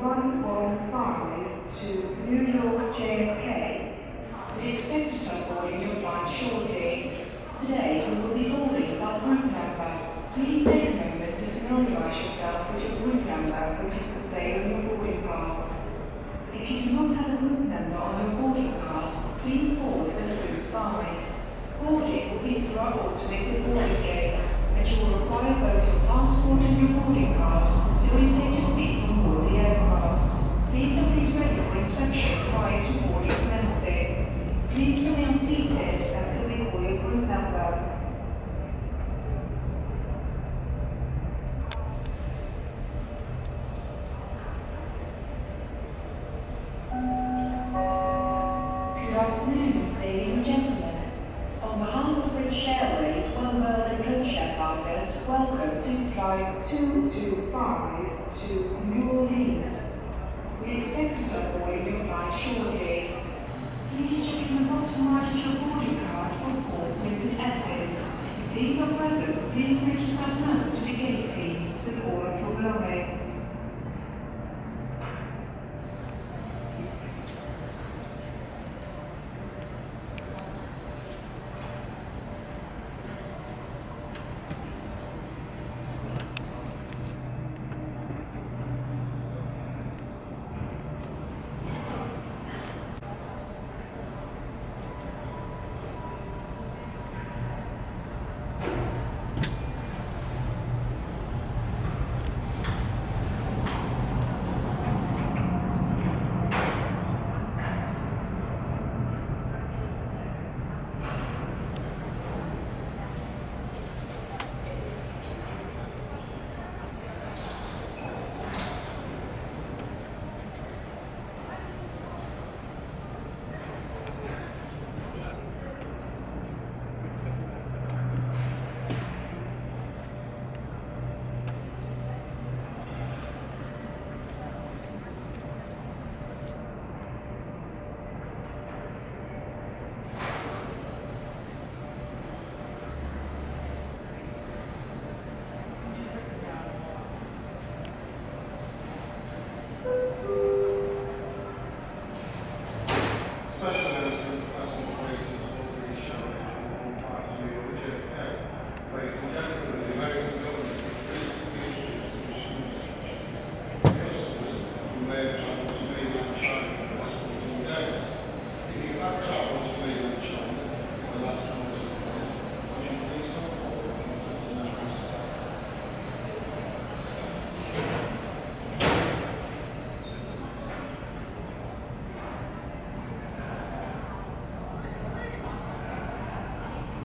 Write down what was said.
115 to New York JFK. We expect to start boarding your flight shortly. Today, we will be boarding by group number. Please take a moment to familiarize yourself with your group number, which is displayed on your boarding pass. If you do not have a group number on your boarding pass, please board with group 5. Boarding will be through our automated boarding gates, and you will require both your passport and your boarding card until you take your seat on board the aircraft. Please have these ready for inspection prior to boarding commencing. Please remain seated until we call your group number. Good afternoon, ladies and gentlemen. On behalf of British Airways, oneworld and codeshare partners, welcome to flight 225 to New